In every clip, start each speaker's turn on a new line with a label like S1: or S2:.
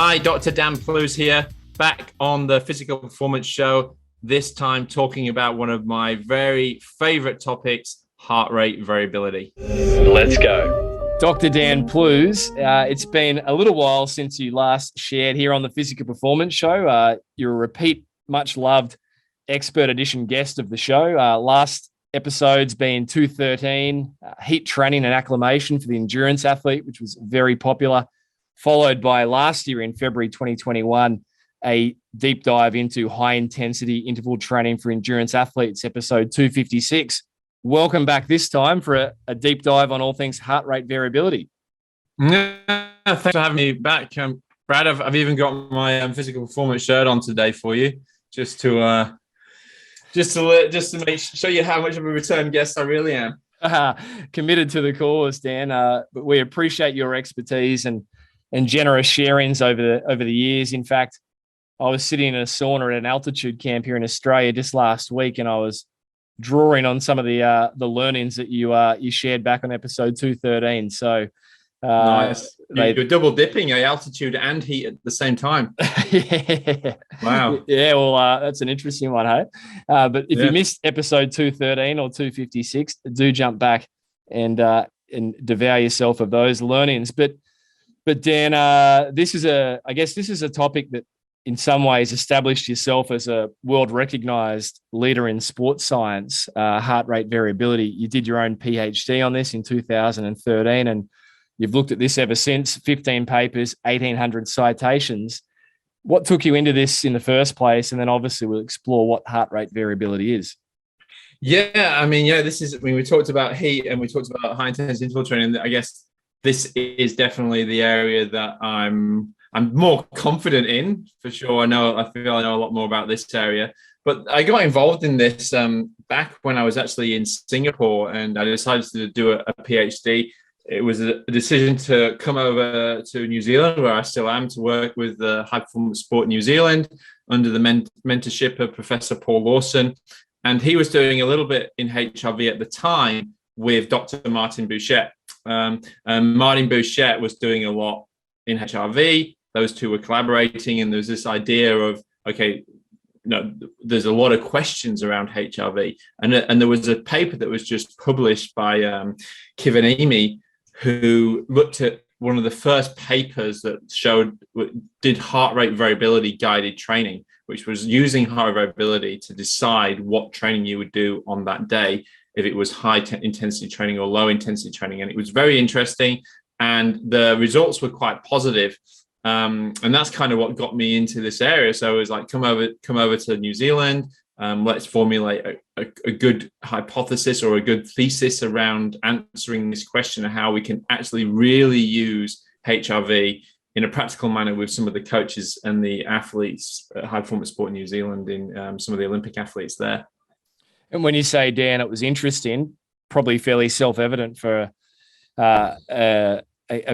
S1: Hi, Dr. Dan Plews here, back on the Physical Performance Show, this time talking about one of my very favorite topics, heart rate variability.
S2: Let's go.
S3: Dr. Dan Plews, it's been a little while since you last shared here on the Physical Performance Show. You're a repeat, much-loved expert edition guest of the show. Last episode's been 213, heat training and acclimation for the endurance athlete, which was very popular, followed by last year in February 2021, a deep dive into high-intensity interval training for endurance athletes, episode 256. Welcome back this time for a deep dive on all things heart rate variability.
S1: Yeah, thanks for having me back, Brad. I've even got my physical performance shirt on today for you, just to show you how much of a return guest I really am.
S3: Committed to the cause, Dan. But we appreciate your expertise and generous sharings over the years. In fact, I was sitting in a sauna at an altitude camp here in Australia just last week, and I was drawing on some of the learnings that you shared back on episode 213. So
S1: nice. You're double dipping, altitude and heat at the same time.
S3: Yeah.
S1: Wow.
S3: Yeah, well, that's an interesting one, hey? But if you missed episode 213 or 256, do jump back and devour yourself of those learnings. But Dan, this is a topic that in some ways established yourself as a world recognized leader in sports science, heart rate variability. You did your own PhD on this in 2013, and you've looked at this ever since. 15 papers, 1,800 citations. What took you into this in the first place? And then obviously we'll explore what heart rate variability is.
S1: Yeah, we talked about heat and we talked about high intensity interval training. I guess this is definitely the area that I'm more confident in, for sure. I feel I know a lot more about this area. But I got involved in this back when I was actually in Singapore, and I decided to do a PhD. It was a decision to come over to New Zealand, where I still am, to work with the High Performance Sport New Zealand under the mentorship of Professor Paul Lawson. And he was doing a little bit in HRV at the time with Dr. Martin Bouchette. Martin Bouchette was doing a lot in HRV. Those two were collaborating, and there's this idea of, there's a lot of questions around HRV. And there was a paper that was just published by Kivanimi, who looked at one of the first papers that did heart rate variability guided training, which was using heart rate variability to decide what training you would do on that day, if it was high intensity training or low intensity training. And it was very interesting, and the results were quite positive. And that's kind of what got me into this area. So it was like, come over to New Zealand. Let's formulate a good hypothesis or a good thesis around answering this question of how we can actually really use HRV in a practical manner with some of the coaches and the athletes at High Performance Sport New Zealand, in some of the Olympic athletes there.
S3: And when you say, Dan, it was interesting, probably fairly self-evident for a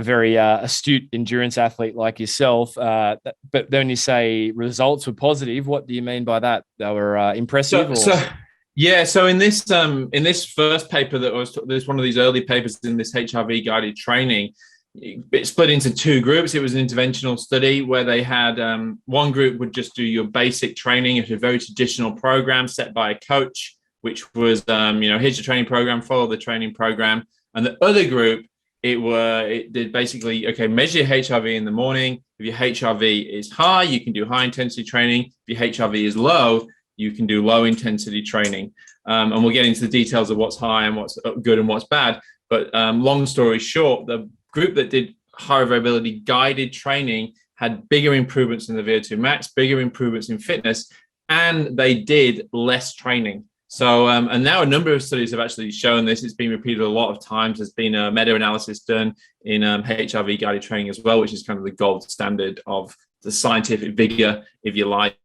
S3: very astute endurance athlete like yourself. But then you say results were positive. What do you mean by that? They were impressive?
S1: So in this first paper there's one of these early papers in this HRV guided training. It split into two groups. It was an interventional study where they had one group would just do your basic training. It's a very traditional program set by a coach, which was, here's your training program, follow the training program. And the other group, it did basically, measure your HRV in the morning. If your HRV is high, you can do high intensity training. If your HRV is low, you can do low intensity training. And we'll get into the details of what's high and what's good and what's bad. But long story short, the group that did high variability guided training had bigger improvements in the VO2 max, bigger improvements in fitness, and they did less training. So, and now a number of studies have actually shown this. It's been repeated a lot of times. There's been a meta-analysis done in HRV guided training as well, which is kind of the gold standard of the scientific vigor, if you like.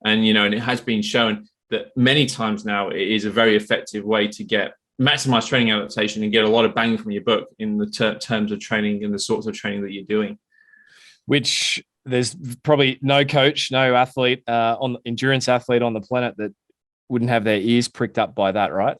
S1: And, and it has been shown that many times now it is a very effective way to get maximize training adaptation and get a lot of bang from your buck in the terms of training and the sorts of training that you're doing.
S3: Which there's probably no coach, no athlete, endurance athlete on the planet that wouldn't have their ears pricked up by that, right?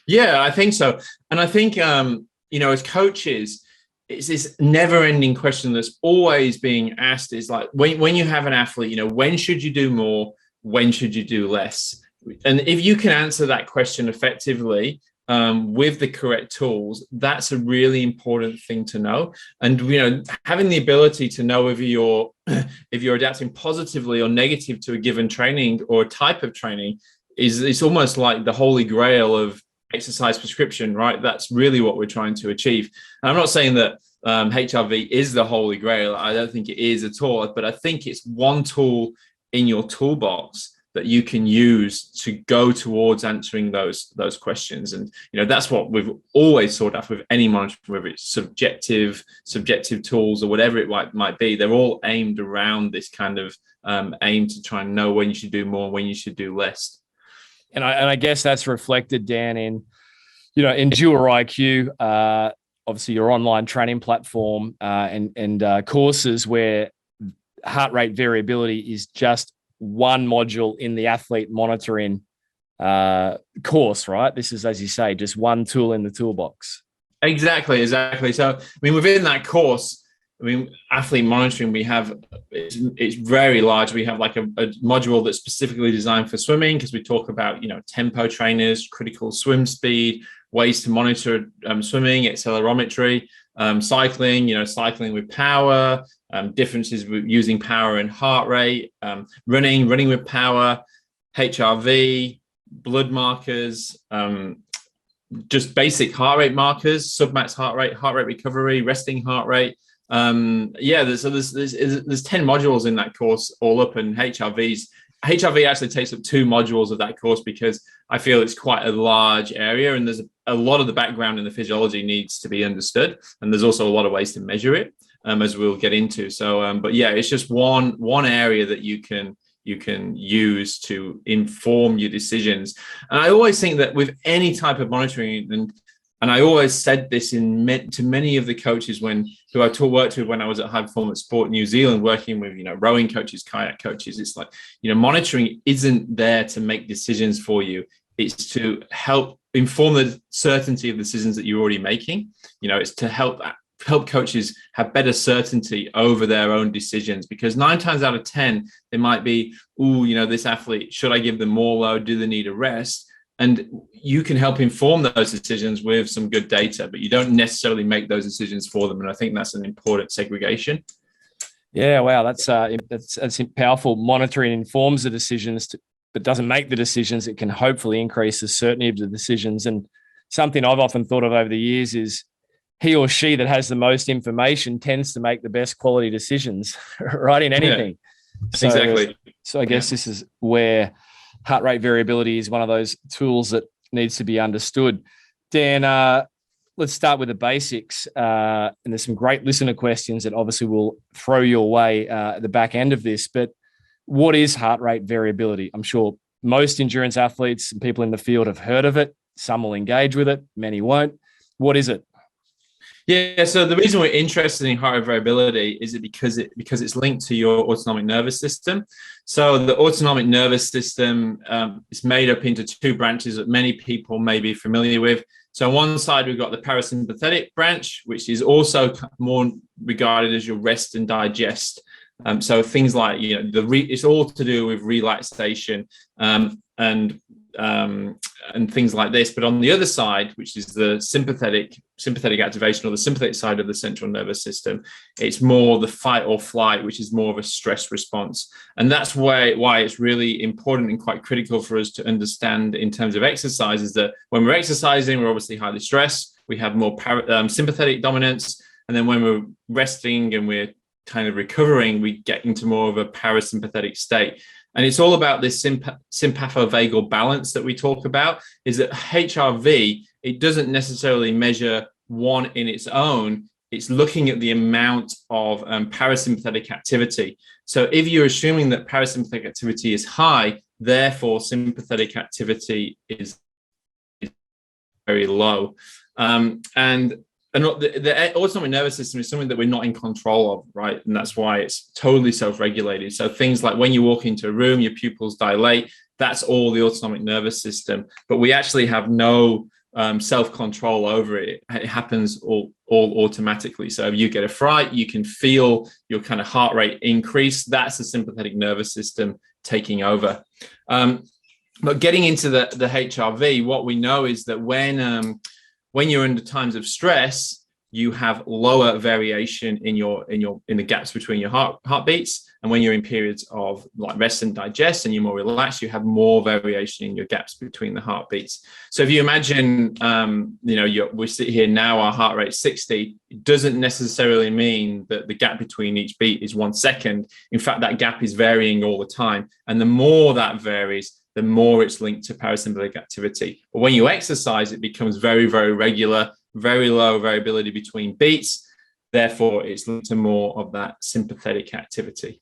S1: Yeah, I think so. And I think, as coaches, it's this never-ending question that's always being asked, is like, when you have an athlete, you know, when should you do more? When should you do less? And if you can answer that question effectively with the correct tools, that's a really important thing to know. And, you know, having the ability to know if you're adapting positively or negative to a given training or type of training it's almost like the holy grail of exercise prescription, right? That's really what we're trying to achieve. And I'm not saying that HRV is the holy grail. I don't think it is at all, but I think it's one tool in your toolbox that you can use to go towards answering those questions. And, you know, that's what we've always sought after with any monitoring, whether it's subjective tools or whatever it might be. They're all aimed around this kind of aim to try and know when you should do more, when you should do less.
S3: And I guess that's reflected, Dan, in, you know, Endure IQ, obviously your online training platform, and courses where heart rate variability is just one module in the athlete monitoring course, right? This is, as you say, just one tool in the toolbox.
S1: Exactly. So, I mean, within that course, I mean, athlete monitoring, we have, it's very large. We have like a module that's specifically designed for swimming, because we talk about, you know, tempo trainers, critical swim speed, ways to monitor swimming, accelerometry, cycling, you know, cycling with power, differences with using power and heart rate, running with power, HRV, blood markers, just basic heart rate markers, submax heart rate recovery, resting heart rate. There's 10 modules in that course all up, and HRV actually takes up 2 modules of that course, because I feel it's quite a large area, and there's a lot of the background in the physiology needs to be understood, and there's also a lot of ways to measure it, as we'll get into. So, but yeah, it's just one area that you can use to inform your decisions. And I always think that with any type of monitoring, and I always said this to many of the coaches who I worked with when I was at High Performance Sport New Zealand, working with, you know, rowing coaches, kayak coaches. It's like, you know, monitoring isn't there to make decisions for you. It's to help inform the certainty of decisions that you're already making. You know, it's to help coaches have better certainty over their own decisions, because 9 times out of 10, they might be, you know, this athlete, should I give them more load? Do they need a rest? And you can help inform those decisions with some good data, but you don't necessarily make those decisions for them. And I think that's an important segregation.
S3: Yeah, wow, that's powerful. Monitoring informs the decisions, but doesn't make the decisions. It can hopefully increase the certainty of the decisions. And something I've often thought of over the years is he or she that has the most information tends to make the best quality decisions, right, in anything.
S1: Yeah, exactly.
S3: So I guess this is where heart rate variability is one of those tools that needs to be understood. Dan, let's start with the basics. And there's some great listener questions that obviously will throw your way at the back end of this. But what is heart rate variability? I'm sure most endurance athletes and people in the field have heard of it. Some will engage with it, many won't. What is it?
S1: Yeah, so the reason we're interested in heart rate variability is because it's linked to your autonomic nervous system. So the autonomic nervous system is made up into 2 branches that many people may be familiar with. So on one side, we've got the parasympathetic branch, which is also more regarded as your rest and digest. So things like, you know, it's all to do with relaxation and things like this. But on the other side, which is the sympathetic activation, or the sympathetic side of the central nervous system, it's more the fight or flight, which is more of a stress response. And that's why it's really important and quite critical for us to understand in terms of exercise, is that when we're exercising, we're obviously highly stressed. We have more sympathetic dominance. And then when we're resting and we're kind of recovering, we get into more of a parasympathetic state. And it's all about this sympathovagal balance that we talk about, is that HRV, it doesn't necessarily measure one in its own. It's looking at the amount of parasympathetic activity. So if you're assuming that parasympathetic activity is high, therefore sympathetic activity is very low. The autonomic nervous system is something that we're not in control of, right? And that's why it's totally self-regulated. So things like when you walk into a room, your pupils dilate, that's all the autonomic nervous system. But we actually have no self-control over it. It happens all all automatically. So if you get a fright, you can feel your kind of heart rate increase. That's the sympathetic nervous system taking over. But getting into the HRV, what we know is that when you're under times of stress, you have lower variation in the gaps between your heartbeats, and when you're in periods of like rest and digest and you're more relaxed, you have more variation in your gaps between the heartbeats. So if you imagine, we sit here now, our heart rate 60, it doesn't necessarily mean that the gap between each beat is 1 second. In fact, that gap is varying all the time, and the more that varies, the more it's linked to parasympathetic activity. But when you exercise, it becomes very, very regular, very low variability between beats. Therefore, it's linked to more of that sympathetic activity.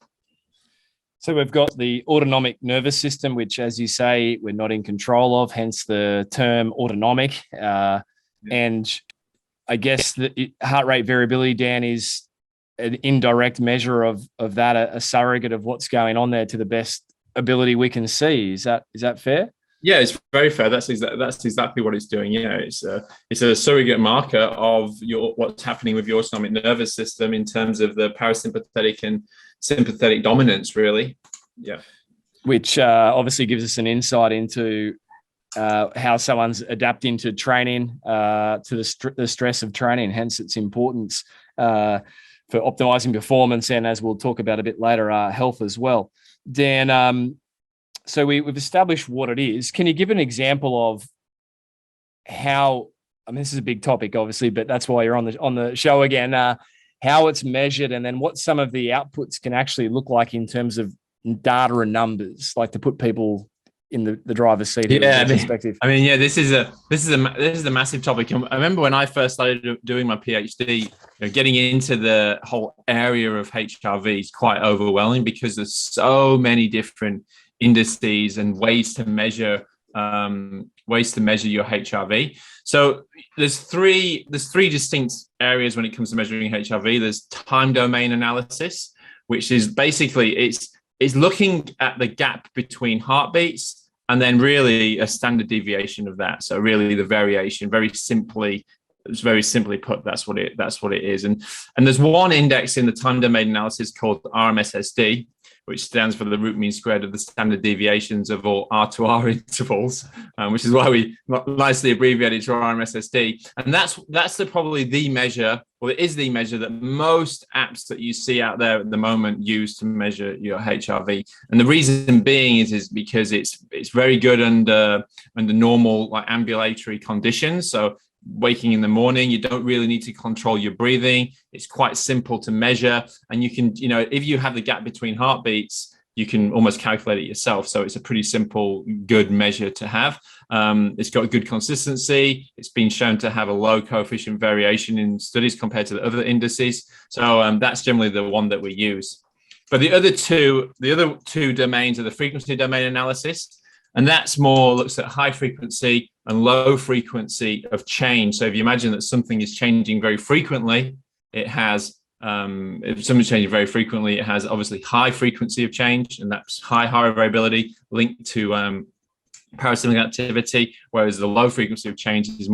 S3: So we've got the autonomic nervous system, which, as you say, we're not in control of, hence the term autonomic. And I guess the heart rate variability, Dan, is an indirect measure of that, a surrogate of what's going on there to the best ability we can see. Is that fair?
S1: Yeah, it's very fair. That's exactly what it's doing. Yeah, it's a surrogate marker of what's happening with your autonomic nervous system in terms of the parasympathetic and sympathetic dominance, really. Yeah,
S3: which obviously gives us an insight into how someone's adapting to training, to the stress of training. Hence, its importance for optimizing performance, and as we'll talk about a bit later, health as well. Dan, so we've established what it is. Can you give an example of how? I mean, this is a big topic, obviously, but that's why you're on the show again. How it's measured, and then what some of the outputs can actually look like in terms of data and numbers, like to put people in the driver's seat.
S1: Yeah, perspective. I mean, yeah, this is a massive topic. I remember when I first started doing my PhD, getting into the whole area of HRV is quite overwhelming because there's so many different indices and ways to measure your HRV. So there's three distinct areas when it comes to measuring HRV. There's time domain analysis, which is basically it's looking at the gap between heartbeats and then really a standard deviation of that. So really the variation, very simply put, that's what it is. And there's one index in the time domain analysis called RMSSD, which stands for the root mean squared of the standard deviations of all R2R intervals, which is why we nicely abbreviated to RMSSD. And that's probably the measure, well, it is the measure that most apps that you see out there at the moment use to measure your HRV. And the reason being is because it's very good under normal like ambulatory conditions. So waking in the morning, you don't really need to control your breathing. It's quite simple to measure, and you can, if you have the gap between heartbeats, you can almost calculate it yourself. So it's a pretty simple, good measure to have. It's got good consistency. It's been shown to have a low coefficient variation in studies compared to the other indices. So that's generally the one that we use. But the other two domains are the frequency domain analysis, and that's more looks at high frequency and low frequency of change. So if you imagine that something is changing very frequently, it has, if something's changing very frequently, it has obviously high frequency of change, and that's high variability linked to parasympathetic activity, whereas the low frequency of change is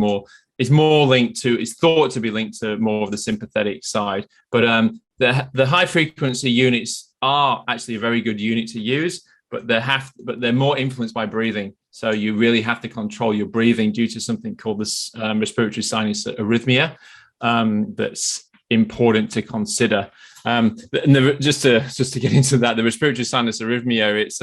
S1: thought to be linked to more of the sympathetic side. But the high frequency units are actually a very good unit to use, but they're more influenced by breathing. So you really have to control your breathing due to something called this respiratory sinus arrhythmia. That's important to consider. Just to get into that, the respiratory sinus arrhythmia, it's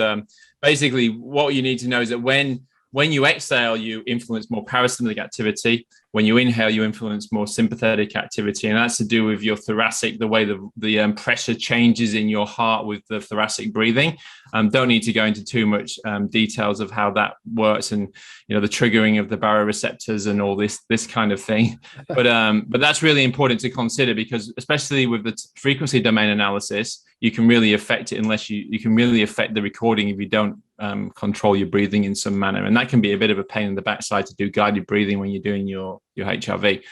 S1: basically what you need to know is that when you exhale, you influence more parasympathetic activity. When you inhale, you influence more sympathetic activity, and that's to do with your thoracic, the way the pressure changes in your heart with the thoracic breathing. Don't need to go into too much details of how that works, and the triggering of the baroreceptors and all this kind of thing. But that's really important to consider, because especially with the frequency domain analysis, you can really affect it unless you can really affect the recording if you don't control your breathing in some manner, and that can be a bit of a pain in the backside to do guided breathing when you're doing your HRV.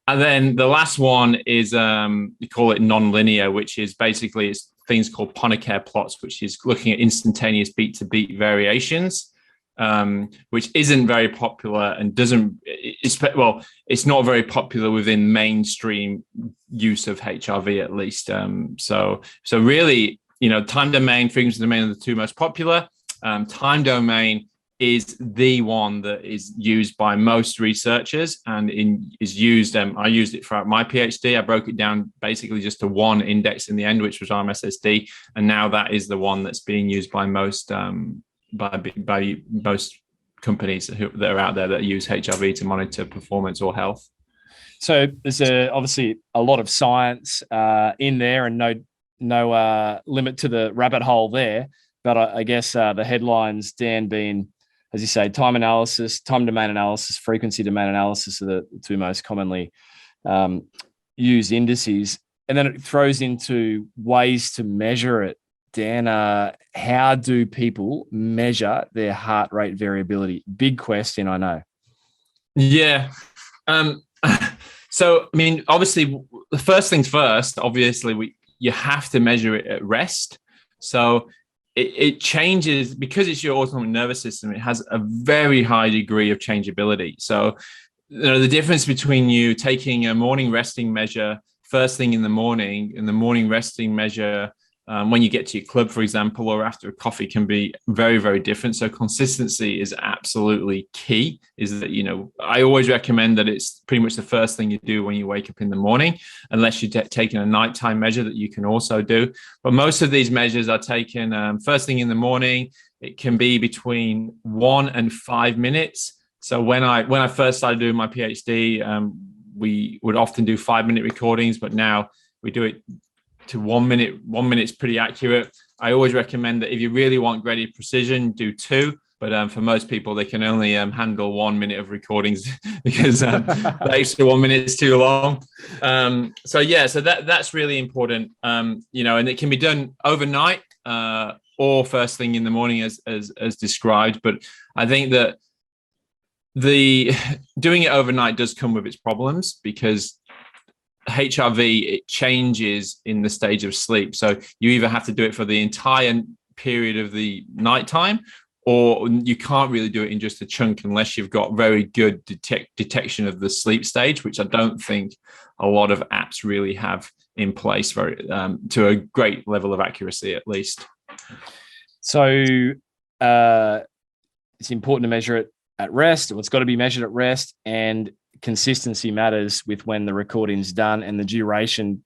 S1: And then the last one is we call it non-linear, which is basically it's things called Ponecare plots, which is looking at instantaneous beat to beat variations. which isn't very popular and it's not very popular within mainstream use of HRV, at least. So really, time domain, frequency domain are the two most popular. Time domain is the one that is used by most researchers and is used. I used it throughout my PhD. I broke it down basically just to one index in the end, which was RMSSD, and now that is the one that's being used by most by most companies that are out there that use HRV to monitor performance or health.
S3: So there's obviously a lot of science in there, and no limit to the rabbit hole there. But I guess the headlines, Dan, being, as you say, time domain analysis, frequency domain analysis are the two most commonly used indices. And then it throws into ways to measure it. Dan, how do people measure their heart rate variability? Big question, I know.
S1: Yeah. So, I mean, obviously, the first things first, obviously, you have to measure it at rest. So it changes because it's your autonomic nervous system. It has a very high degree of changeability. So, the difference between you taking a morning resting measure first thing in the morning and the morning resting measure when you get to your club, for example, or after a coffee can be very, very different. So consistency is absolutely key. Is that, I always recommend that it's pretty much the first thing you do when you wake up in the morning, unless you're taking a nighttime measure that you can also do. But most of these measures are taken first thing in the morning. It can be between 1 and 5 minutes. So when I first started doing my PhD, we would often do 5-minute recordings, but now we do it to 1 minute. 1 minute's pretty accurate. I always recommend that if you really want great precision, do 2. But for most people, they can only handle 1 minute of recordings because the extra 1 minute is too long. So that's really important. And it can be done overnight or first thing in the morning, as described. But I think that doing it overnight does come with its problems because HRV, it changes in the stage of sleep. So you either have to do it for the entire period of the nighttime, or you can't really do it in just a chunk unless you've got very good detection of the sleep stage, which I don't think a lot of apps really have in place to a great level of accuracy, at least.
S3: So it's important to measure it at rest. It's got to be measured at rest, and consistency matters with when the recording's done, and the duration,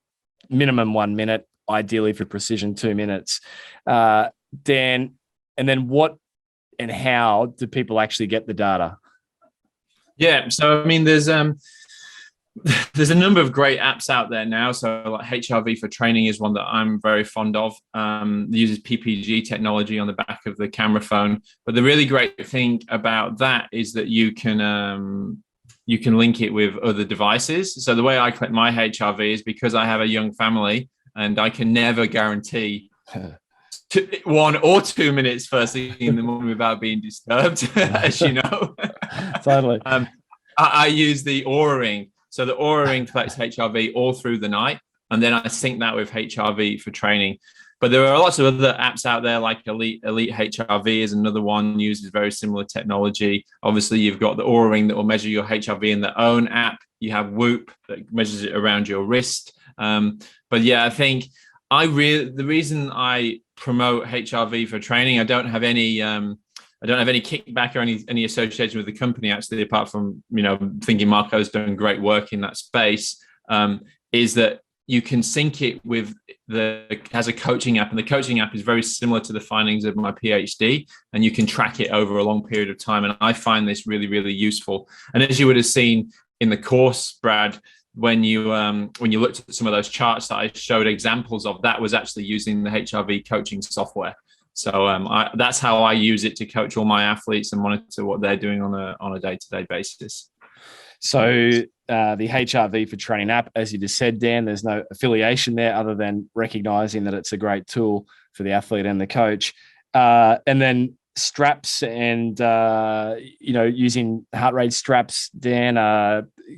S3: minimum 1 minute, ideally for precision 2 minutes. Dan, and then what and how do people actually get the data?
S1: Yeah, so I mean, there's a number of great apps out there now. So like HRV for training is one that I'm very fond of. It uses PPG technology on the back of the camera phone. But the really great thing about that is that you can link it with other devices. So the way I collect my HRV is because I have a young family and I can never guarantee 1 or 2 minutes first thing in the morning without being disturbed, as you know.
S3: Totally.
S1: I use the Oura Ring. So the Oura Ring collects HRV all through the night, and then I sync that with HRV for training. But there are lots of other apps out there, like Elite HRV is another one, uses very similar technology. Obviously, you've got the Oura Ring that will measure your HRV in their own app. You have Whoop that measures it around your wrist. But yeah, I think the reason I promote HRV for training, I don't have any kickback or any association with the company, actually, apart from thinking Marco's doing great work in that space. Is that you can sync it with as a coaching app, and the coaching app is very similar to the findings of my PhD, and you can track it over a long period of time. And I find this really, really useful. And as you would have seen in the course, Brad, when you looked at some of those charts that I showed examples of, that was actually using the HRV coaching software. So that's how I use it to coach all my athletes and monitor what they're doing on a day-to-day basis.
S3: So the HRV for training app, as you just said, Dan, there's no affiliation there other than recognizing that it's a great tool for the athlete and the coach. And then straps and, using heart rate straps, Dan,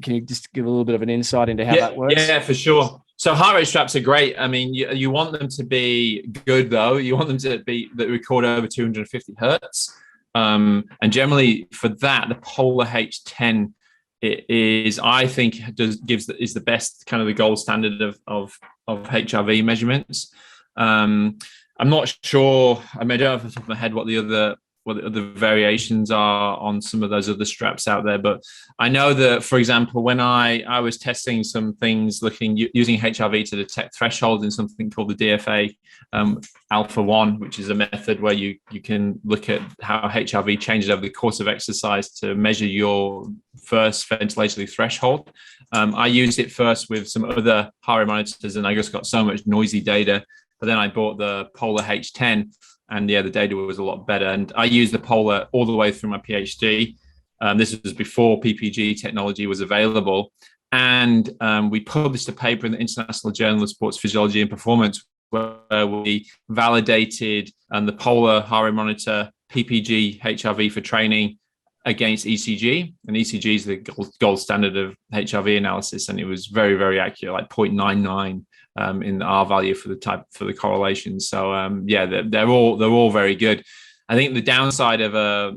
S3: can you just give a little bit of an insight into how that works?
S1: Yeah, for sure. So heart rate straps are great. I mean, you want them to be good, though. You want them to be that record over 250 hertz. And generally for that, the Polar H10 is, I think, is the best kind of the gold standard of HRV measurements. I'm not sure. I mean, I don't have off the top of my head what the other variations are on some of those other straps out there, but I know that, for example, when I was testing some things using HRV to detect thresholds in something called the DFA Alpha 1, which is a method where you can look at how HRV changes over the course of exercise to measure your first ventilatory threshold. I used it first with some other heart rate monitors, and I just got so much noisy data. But then I bought the Polar H10, and the data was a lot better. And I used the Polar all the way through my PhD. This was before PPG technology was available. And we published a paper in the International Journal of Sports Physiology and Performance where we validated the Polar heart rate monitor PPG HRV for training against ECG. And ECG is the gold standard of HRV analysis. And it was very, very accurate, like 0.99. In the R value for the correlation. So they're all very good. I think the downside of a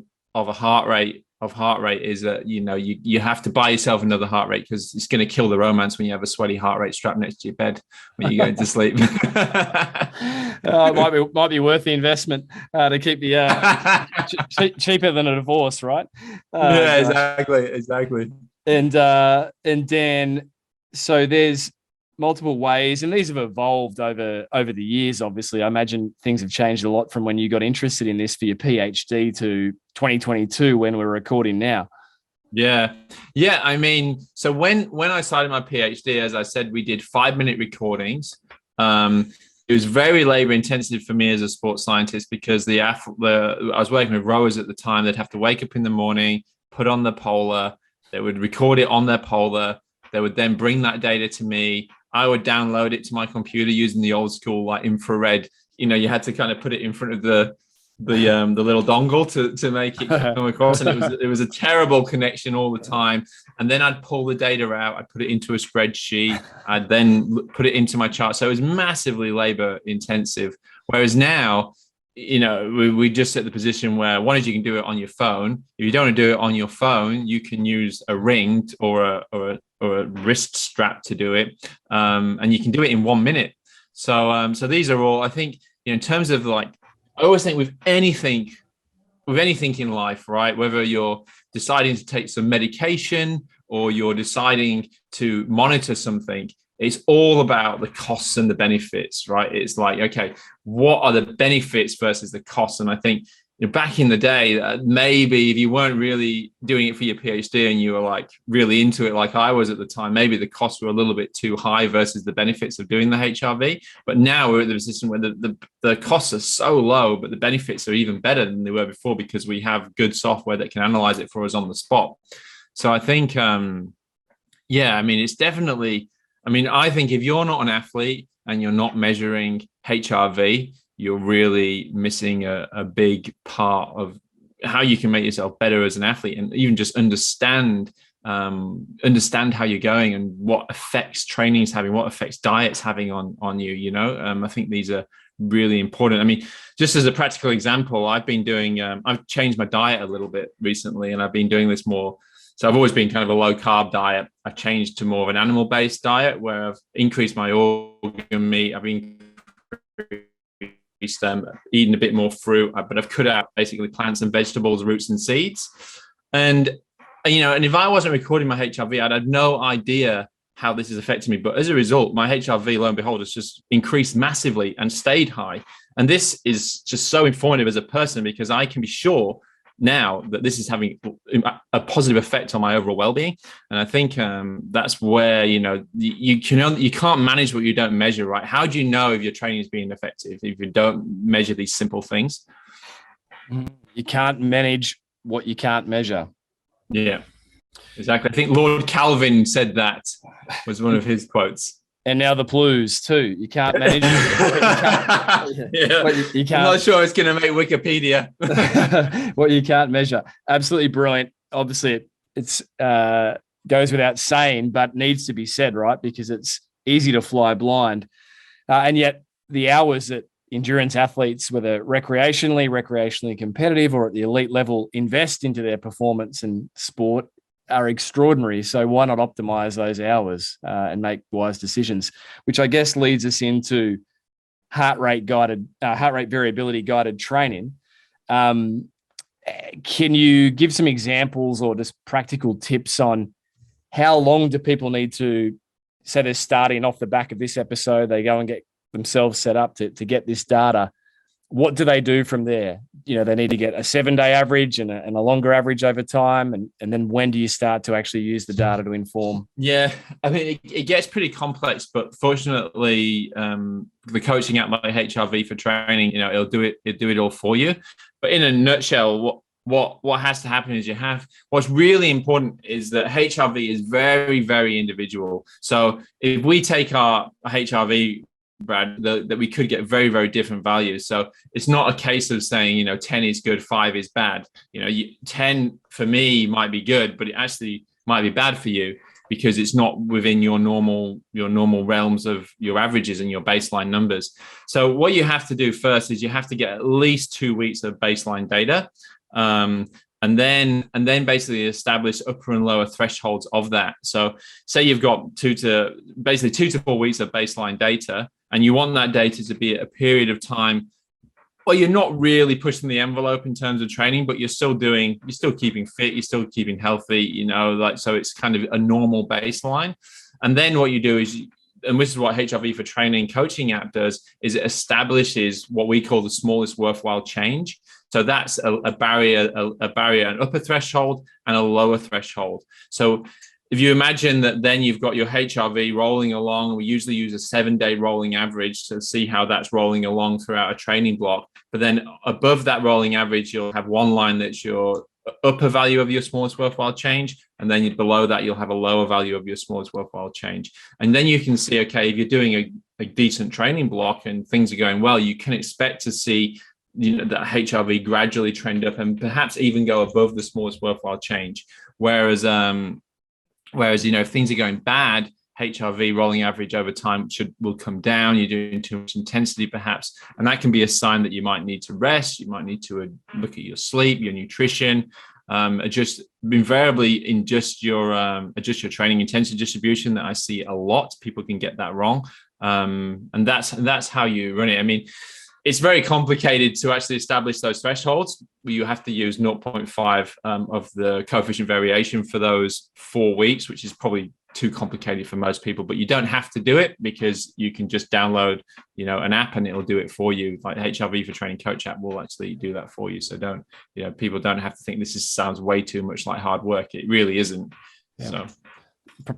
S1: heart rate is that you have to buy yourself another heart rate, because it's going to kill the romance when you have a sweaty heart rate strapped next to your bed when you're going to sleep.
S3: It might be worth the investment to keep the cheaper than a divorce, right?
S1: Exactly.
S3: And Dan, so there's multiple ways, and these have evolved over the years. Obviously, I imagine things have changed a lot from when you got interested in this for your PhD to 2022 when we're recording now.
S1: Yeah. I mean, so when I started my PhD, as I said, we did 5-minute recordings. It was very labor intensive for me as a sports scientist, because I was working with rowers at the time. They'd have to wake up in the morning, put on the Polar, they would record it on their Polar. They would then bring that data to me. I would download it to my computer using the old school like infrared. You had to kind of put it in front of the little dongle to make it come across, and it was a terrible connection all the time. And then I'd pull the data out, I'd put it into a spreadsheet, I'd then put it into my chart. So it was massively labor intensive. Whereas now, we just at the position where one is you can do it on your phone. If you don't want to do it on your phone, you can use a ring or a wrist strap to do it, and you can do it in 1 minute. So these are all, I think, in terms of like, I always think with anything in life, right? Whether you're deciding to take some medication or you're deciding to monitor something, it's all about the costs and the benefits, right? It's like, okay, what are the benefits versus the costs? And I think back in the day, maybe if you weren't really doing it for your PhD and you were like really into it, like I was at the time, maybe the costs were a little bit too high versus the benefits of doing the HRV. But now we're at the position where the costs are so low, but the benefits are even better than they were before, because we have good software that can analyze it for us on the spot. So I think, it's definitely, I think if you're not an athlete and you're not measuring HRV, you're really missing a big part of how you can make yourself better as an athlete, and even just understand how you're going and what effects training is having, what effects diet's having on you. I think these are really important. Just as a practical example, I've changed my diet a little bit recently, and I've been doing this more. So I've always been kind of a low carb diet. I've changed to more of an animal-based diet where I've increased my organ meat. I've eaten a bit more fruit, but I've cut out basically plants and vegetables, roots and seeds. And if I wasn't recording my HRV, I'd have no idea how this is affecting me. But as a result, my HRV, lo and behold, has just increased massively and stayed high. And this is just so informative as a person, because I can be sure now that this is having a positive effect on my overall well-being. And I think that's where, you can't manage what you don't measure, right? How do you know if your training is being effective if you don't measure these simple things?
S3: You can't manage what you can't measure.
S1: Yeah, exactly. I think Lord Calvin said that was one of his quotes.
S3: And now the Plews too. You can't manage it. You can't.
S1: I'm not sure it's going to make Wikipedia.
S3: What you can't measure. Absolutely brilliant. Obviously, it's goes without saying, but needs to be said, right? Because it's easy to fly blind. And yet the hours that endurance athletes, whether recreationally competitive or at the elite level, invest into their performance and sport are extraordinary. So why not optimize those hours and make wise decisions, which I guess leads us into heart rate variability guided training. Can you give some examples or just practical tips on how long do people need to, say they're starting off the back of this episode, they go and get themselves set up to get this data. What do they do from there? They need to get a 7-day average and a longer average over time. And then when do you start to actually use the data to inform?
S1: Yeah, I mean, it gets pretty complex, but fortunately, the coaching app like HRV for training, it'll do it all for you. But in a nutshell, what has to happen is what's really important is that HRV is very, very individual. So if we take our HRV, Brad, that we could get very, very different values. So it's not a case of saying, 10 is good, 5 is bad. 10 for me might be good, but it actually might be bad for you because it's not within your normal realms of your averages and your baseline numbers. So what you have to do first is you have to get at least 2 weeks of baseline data. And then basically establish upper and lower thresholds of that. So say you've got 2 to 4 weeks of baseline data, and you want that data to be at a period of time where you're not really pushing the envelope in terms of training, but you're still keeping fit, you're still keeping healthy, so it's kind of a normal baseline. And then what you do is, and this is what HRV for training coaching app does, is it establishes what we call the smallest worthwhile change. So that's a barrier, an upper threshold and a lower threshold. So if you imagine that then you've got your HRV rolling along, we usually use a 7-day rolling average to see how that's rolling along throughout a training block. But then above that rolling average, you'll have one line that's your upper value of your smallest worthwhile change. And then below that, you'll have a lower value of your smallest worthwhile change. And then you can see, okay, if you're doing a decent training block and things are going well, you can expect to see that HRV gradually trend up and perhaps even go above the smallest worthwhile change. Whereas if things are going bad, HRV rolling average over time will come down. You're doing too much intensity perhaps, and that can be a sign that you might need to rest. You might need to look at your sleep, your nutrition, adjust your training intensity distribution. That I see a lot. People can get that wrong, and that's how you run it. I mean, it's very complicated to actually establish those thresholds. You have to use 0.5 of the coefficient variation for those 4 weeks, which is probably too complicated for most people, but you don't have to do it because you can just download, an app and it'll do it for you. Like HRV for Training Coach app will actually do that for you. So people don't have to think this sounds way too much like hard work. It really isn't. Yeah. So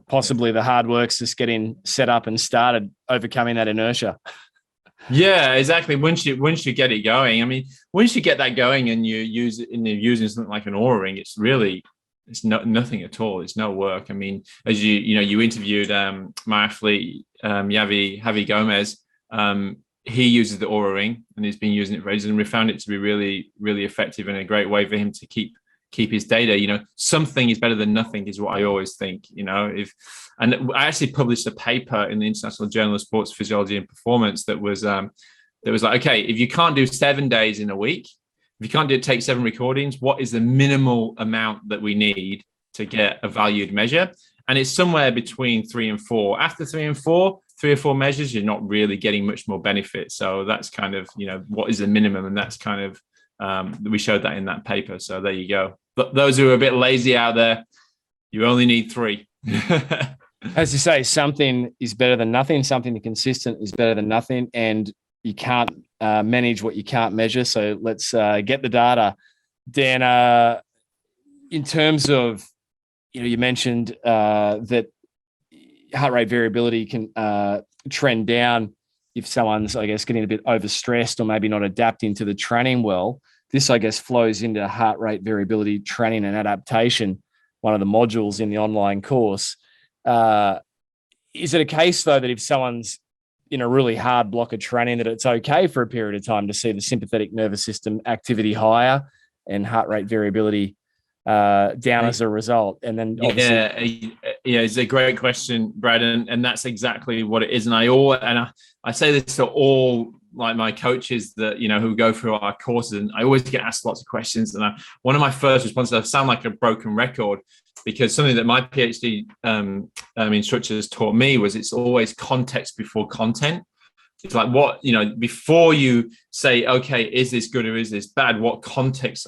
S3: possibly the hard work's just getting set up and started, overcoming that inertia.
S1: Yeah, exactly. Once you get it going, I mean, once you get that going and you're using something like an Oura ring, it's nothing at all. It's no work. I mean, as you interviewed my athlete Javier Gomez, he uses the Oura ring and he's been using it for ages, and we found it to be really, really effective and a great way for him to keep his data. Something is better than nothing is what I always think. And I actually published a paper in the International Journal of Sports Physiology and Performance that was like, okay, if you can't do 7 days in a week, if you can't take 7 recordings, what is the minimal amount that we need to get a valued measure? And it's somewhere between 3 and 4. After 3 and 4, 3 or 4 measures, you're not really getting much more benefit. So that's kind of, what is the minimum? And that's kind of, we showed that in that paper. So there you go. But those who are a bit lazy out there, you only need 3.
S3: As you say, something is better than nothing. Something consistent is better than nothing. And you can't manage what you can't measure. So let's get the data. Dan, in terms of, you mentioned that heart rate variability can trend down if someone's, I guess, getting a bit overstressed or maybe not adapting to the training well. This, I guess, flows into heart rate variability training and adaptation, one of the modules in the online course. Is it a case, though, that if someone's in a really hard block of training, that it's okay for a period of time to see the sympathetic nervous system activity higher and heart rate variability down as a result? And then
S1: it's a great question, Brad, and that's exactly what it is. And I say this to all like my coaches that, who go through our courses, and I always get asked lots of questions. And one of my first responses, I sound like a broken record, because something that my PhD instructors taught me was it's always context before content. It's like, what, before you say, okay, is this good or is this bad? What context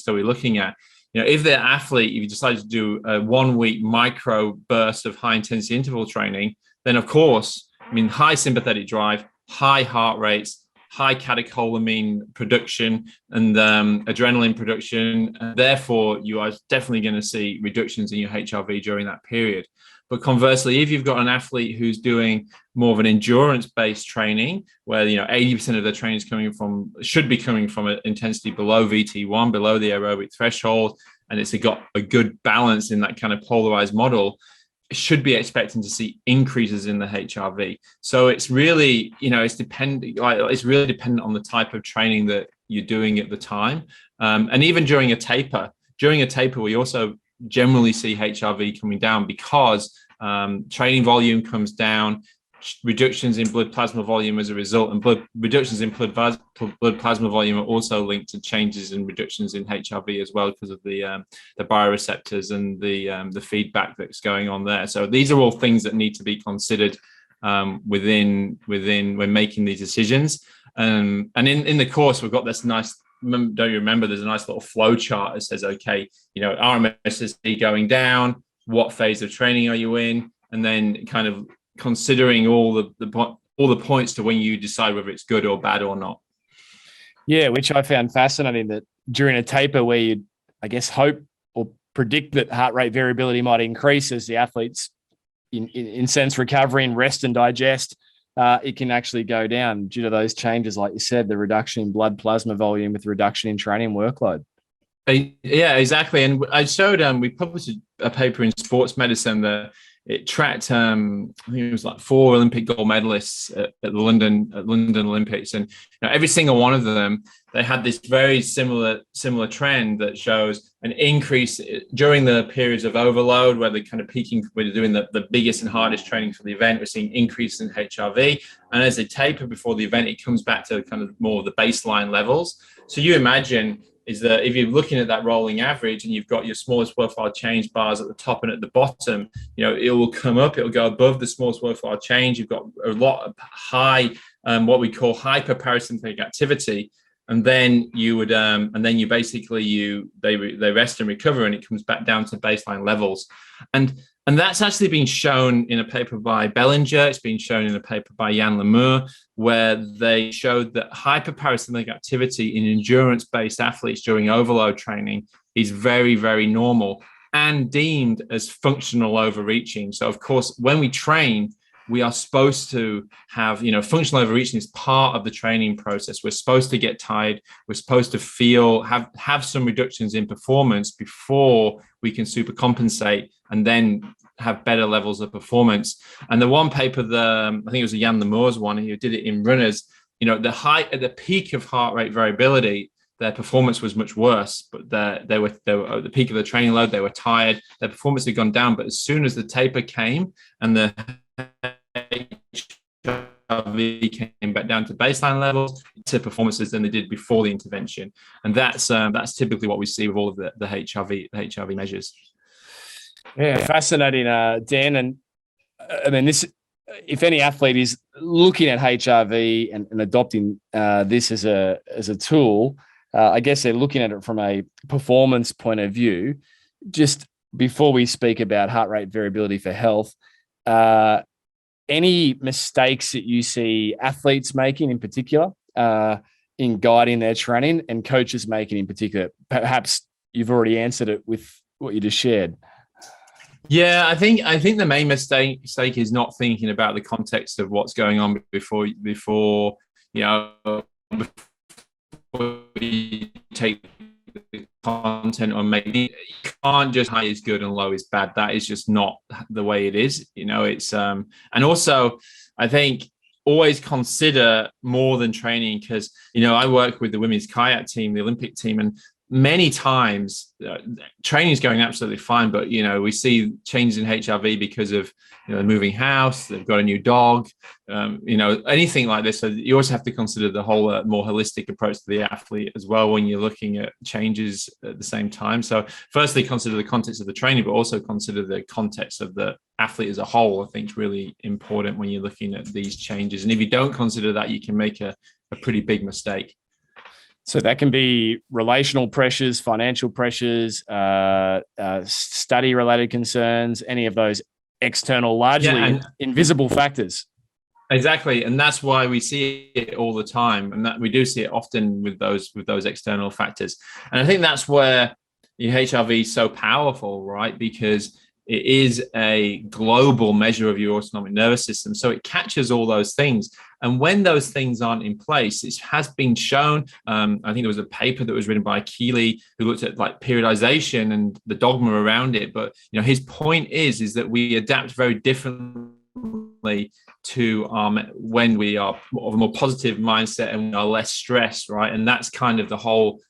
S1: are we looking at? If they're athlete, if you decide to do a 1 week micro burst of high intensity interval training, then of course, high sympathetic drive, high heart rates, high catecholamine production and adrenaline production. And therefore, you are definitely going to see reductions in your HRV during that period. But conversely, if you've got an athlete who's doing more of an endurance-based training, where 80% of their training should be coming from an intensity below VT1, below the aerobic threshold, and it's got a good balance in that kind of polarized model, should be expecting to see increases in the HRV. So it's really, it's really dependent on the type of training that you're doing at the time. And even during a taper, we also generally see HRV coming down because training volume comes down, reductions in blood plasma volume as a result, and reductions in blood plasma volume are also linked to changes in reductions in HRV as well, because of the bioreceptors and the feedback that's going on there. So these are all things that need to be considered within when making these decisions. And in the course, we've got this nice. Don't you remember? There's a nice little flow chart that says, okay, RMSSD going down. What phase of training are you in? And then kind of considering all the points to when you decide whether it's good or bad or not.
S3: Yeah, which I found fascinating, that during a taper where you, I guess, hope or predict that heart rate variability might increase as the athletes in sense recovery and rest and digest, it can actually go down due to those changes, like you said, the reduction in blood plasma volume with reduction in training workload.
S1: Yeah, exactly. And I showed, we published a paper in Sports Medicine that it tracked, I think it was like 4 Olympic gold medalists at the London Olympics, and every single one of them, they had this very similar trend that shows an increase during the periods of overload, where they're kind of peaking, where they're doing the biggest and hardest training for the event. We're seeing increase in HRV, and as they taper before the event, it comes back to kind of more of the baseline levels. So you imagine is that if you're looking at that rolling average and you've got your smallest worthwhile change bars at the top and at the bottom, it will come up, it'll go above the smallest worthwhile change. You've got a lot of high, what we call hyperparasympathetic activity. And then you would, they rest and recover, and it comes back down to baseline levels. And that's actually been shown in a paper by Bellinger. It's been shown in a paper by Jan Lemur, where they showed that hyperparasympathetic activity in endurance-based athletes during overload training is very, very normal and deemed as functional overreaching. So, of course, when we train, we are supposed to have, functional overreaching is part of the training process. We're supposed to get tired. We're supposed to have some reductions in performance before we can supercompensate and then have better levels of performance. And the one paper, I think it was a Jan Lemur's one, who did it in runners, at the peak of heart rate variability, their performance was much worse, but they were at the peak of the training load, they were tired, their performance had gone down. But as soon as the taper came and the HRV came back down to baseline levels, to performances than they did before the intervention. And that's typically what we see with all of the HRV measures.
S3: Yeah, fascinating, Dan. And I mean, if any athlete is looking at HRV and adopting this as a tool, I guess they're looking at it from a performance point of view. Just before we speak about heart rate variability for health, any mistakes that you see athletes making in particular in guiding their training, and coaches making in particular? Perhaps you've already answered it with what you just shared.
S1: Yeah, I think the main mistake is not thinking about the context of what's going on before you take the content on. Maybe you can't just high is good and low is bad. That is just not the way it is. It's and also I think always consider more than training, because I work with the women's kayak team, the Olympic team, and many times training is going absolutely fine, but we see changes in HRV because of moving house, they've got a new dog, anything like this. So you also have to consider the whole more holistic approach to the athlete as well when you're looking at changes at the same time. So firstly, consider the context of the training, but also consider the context of the athlete as a whole. I think is really important when you're looking at these changes. And if you don't consider that, you can make a pretty big mistake.
S3: So that can be relational pressures, financial pressures, study-related concerns, any of those external, largely invisible factors.
S1: Exactly, and that's why we see it all the time, and that we do see it often with those external factors. And I think that's where your HRV is so powerful, right? Because it is a global measure of your autonomic nervous system. So it catches all those things. And when those things aren't in place, it has been shown, I think there was a paper that was written by Keeley who looked at like periodization and the dogma around it. But, his point is that we adapt very differently to when we are of a more positive mindset and we are less stressed, right? And that's kind of the whole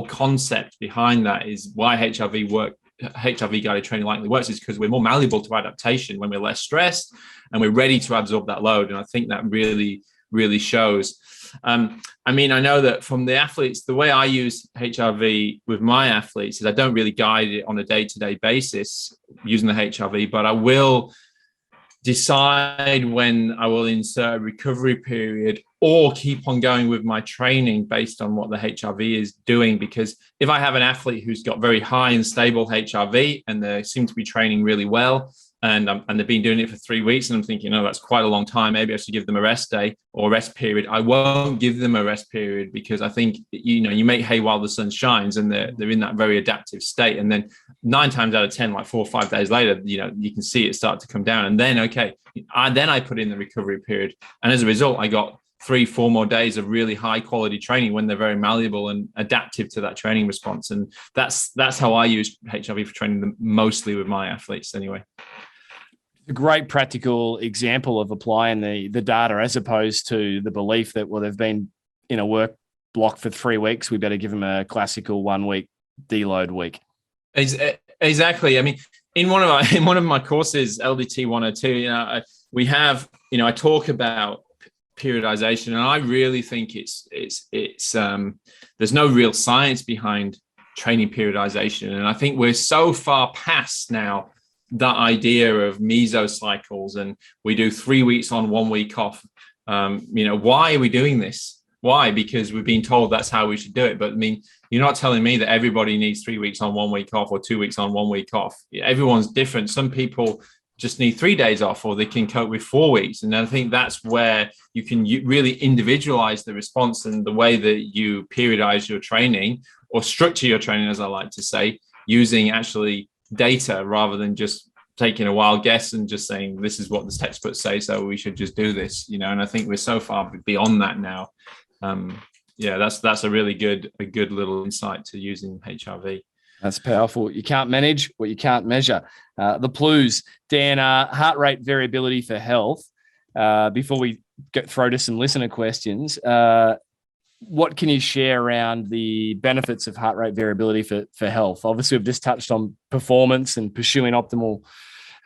S1: concept behind that is why HRV guided training likely works is because we're more malleable to adaptation when we're less stressed and we're ready to absorb that load. And I think that really, really shows. I know that from the athletes, the way I use HRV with my athletes is I don't really guide it on a day-to-day basis using the HRV, but I will decide when I will insert a recovery period or keep on going with my training based on what the HRV is doing. Because if I have an athlete who's got very high and stable HRV and they seem to be training really well and they've been doing it for 3 weeks and I'm thinking, that's quite a long time. Maybe I should give them a rest day or a rest period. I won't give them a rest period because I think, you make hay while the sun shines and they're in that very adaptive state. And then 9 times out of 10, like 4 or 5 days later, you can see it start to come down. And then, I put in the recovery period. And as a result, I got 3-4 more days of really high quality training when they're very malleable and adaptive to that training response. And that's how I use HRV for training them mostly with my athletes anyway.
S3: A great practical example of applying the data as opposed to the belief that, they've been in a work block for 3 weeks. We better give them a classical 1 week deload week.
S1: Exactly. I mean, in one of my courses, LDT 102, we have, I talk about periodization, and I really think it's there's no real science behind training periodization, and I think we're so far past now that idea of mesocycles, and we do 3 weeks on, 1 week off. Why are we doing this? Why? Because we've been told that's how we should do it. But I mean, you're not telling me that everybody needs 3 weeks on, 1 week off, or 2 weeks on, 1 week off. Everyone's different. Some people just need 3 days off, or they can cope with 4 weeks. And I think that's where you can really individualize the response and the way that you periodize your training or structure your training, as I like to say, using actually data rather than just taking a wild guess and just saying, this is what the textbooks say, so we should just do this, and I think we're so far beyond that now. That's a really good little insight to using HRV.
S3: That's powerful. You can't manage what you can't measure. The Plews, Dan, heart rate variability for health. Before we throw to some listener questions, what can you share around the benefits of heart rate variability for health? Obviously, we've just touched on performance and pursuing optimal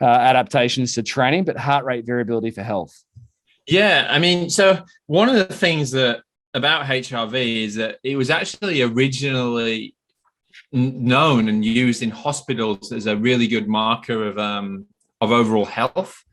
S3: adaptations to training, but heart rate variability for health. Yeah,
S1: I mean, so one of the things about HRV is that it was actually originally known and used in hospitals as a really good marker of overall health.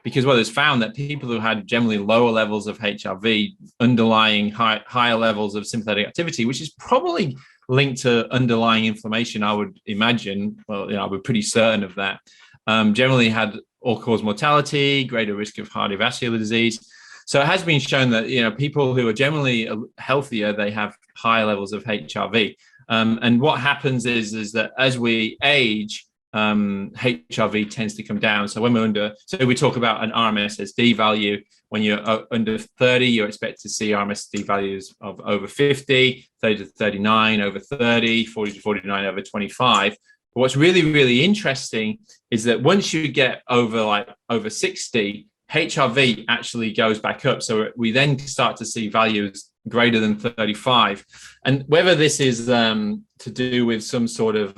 S1: Because it's found that people who had generally lower levels of HRV, underlying higher levels of sympathetic activity, which is probably linked to underlying inflammation, I would imagine. Well, we're pretty certain of that. Generally had all-cause mortality, greater risk of cardiovascular disease. So it has been shown that people who are generally healthier, they have higher levels of HRV. And what happens is that as we age, HRV tends to come down. So when we're we talk about an RMSSD value. When you're under 30, you're expected to see RMSSD values of over 50, 30 to 39 over 30, 40 to 49 over 25. But what's really, really interesting is that once you get over 60, HRV actually goes back up. So we then start to see values greater than 35. And whether this is to do with some sort of,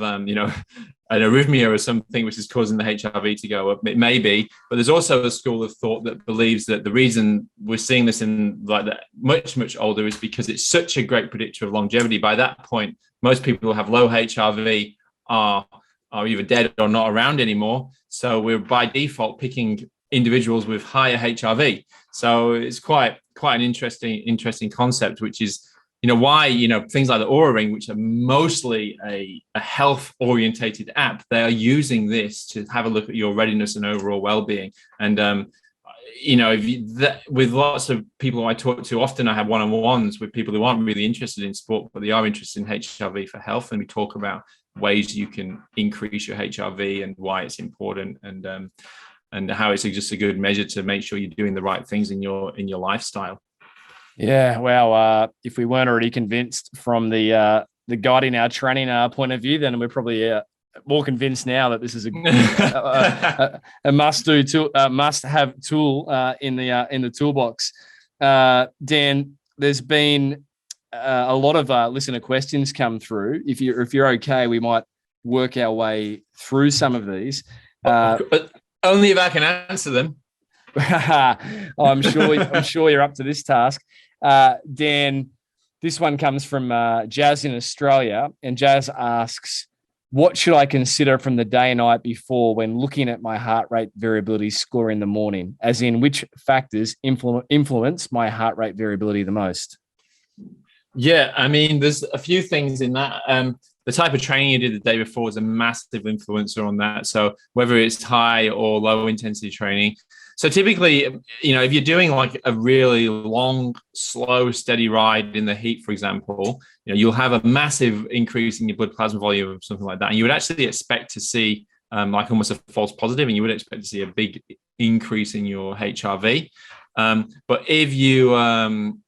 S1: an arrhythmia or something which is causing the HRV to go up, it may be, but there's also a school of thought that believes that the reason we're seeing this in like that much older is because it's such a great predictor of longevity. By that point, most people who have low HRV are either dead or not around anymore. So we're by default picking individuals with higher HRV. So it's quite an interesting concept, which is, why, things like the Oura Ring, which are mostly a health orientated app, they are using this to have a look at your readiness and overall well-being. And, with lots of people who I talk to, often I have one-on-ones with people who aren't really interested in sport, but they are interested in HRV for health. And we talk about ways you can increase your HRV and why it's important, and how it's just a good measure to make sure you're doing the right things in your lifestyle.
S3: Yeah, well, if we weren't already convinced from the guide in our training point of view, then we're probably more convinced now that this is a must-have tool in the toolbox. Dan, there's been a lot of listener questions come through. If you're okay, we might work our way through some of these.
S1: But only if I can answer them.
S3: I'm sure you're up to this task. Dan, this one comes from Jazz in Australia, and Jazz asks, what should I consider from the day and night before when looking at my heart rate variability score in the morning? As in, which factors influence my heart rate variability the most?
S1: Yeah, I mean, there's a few things in that. The type of training you did the day before is a massive influencer on that. So whether it's high or low intensity training. So typically, if you're doing like a really long, slow, steady ride in the heat, for example, you'll have a massive increase in your blood plasma volume or something like that. And you would actually expect to see like almost a false positive, and you would expect to see a big increase in your HRV. But if you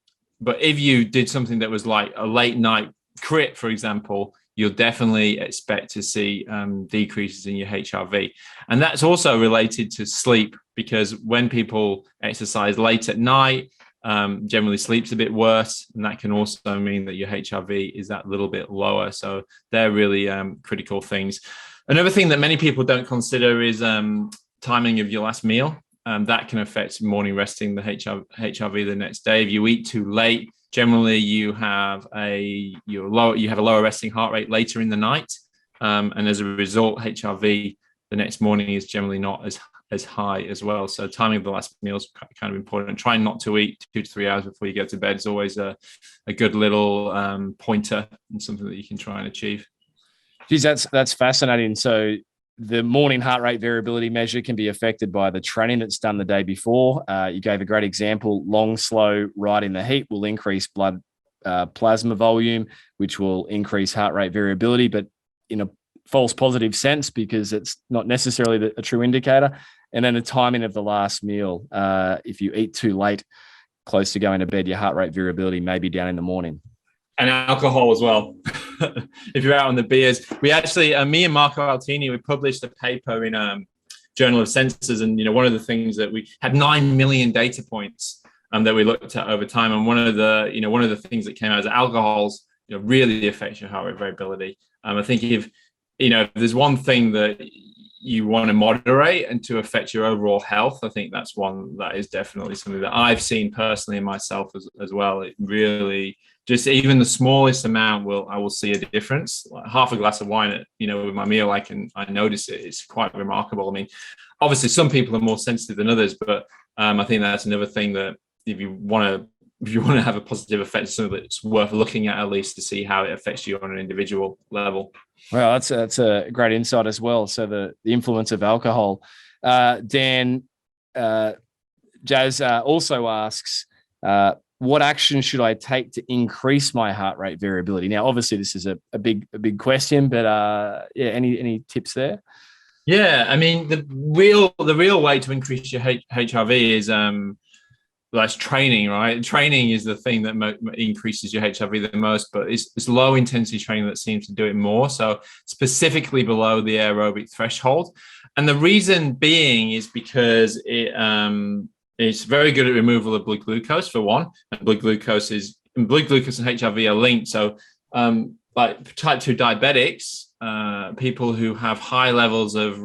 S1: did something that was like a late night crit, for example, you'll definitely expect to see decreases in your HRV. And that's also related to sleep, because when people exercise late at night, generally sleep's a bit worse. And that can also mean that your HRV is that little bit lower. So they're really critical things. Another thing that many people don't consider is timing of your last meal. That can affect morning resting, the HRV the next day. If you eat too late, generally you have a lower resting heart rate later in the night, and as a result, HRV the next morning is generally not as high as well. So timing of the last meal is kind of important. Trying not to eat 2 to 3 hours before you go to bed is always a good little pointer and something that you can try and achieve.
S3: Geez, that's fascinating. So the morning heart rate variability measure can be affected by the training that's done the day before. You gave a great example. Long, slow ride in the heat will increase blood plasma volume, which will increase heart rate variability, but in a false positive sense, because it's not necessarily a true indicator. And then the timing of the last meal. If you eat too late, close to going to bed, your heart rate variability may be down in the morning.
S1: And alcohol as well. If you're out on the beers, we actually, me and Marco Altini, we published a paper in Journal of Sensors, and one of the things that we had 9 million data points that we looked at over time, and one of the things that came out is alcohols really affects your heart rate variability. I think if there's one thing that you want to moderate and to affect your overall health, I think that's one that is definitely something that I've seen personally in myself as well. It really, just even the smallest amount I will see a difference. Like half a glass of wine with my meal, I notice it. It's quite remarkable. I mean, obviously some people are more sensitive than others, but I think that's another thing that if you want to have a positive effect, it's something that's worth looking at least to see how it affects you on an individual level.
S3: Well, that's a great insight as well. So the influence of alcohol. Dan, Jazz also asks, what action should I take to increase my heart rate variability? Now, obviously, this is a big question, but any tips there?
S1: Yeah, I mean, the real way to increase your HRV is that's training, right? Training is the thing that increases your HRV the most, but it's low intensity training that seems to do it more. So specifically below the aerobic threshold. And the reason being is because it's very good at removal of blood glucose, for one. And blood glucose is blood glucose and HRV are linked. So like type 2 diabetics, people who have high levels of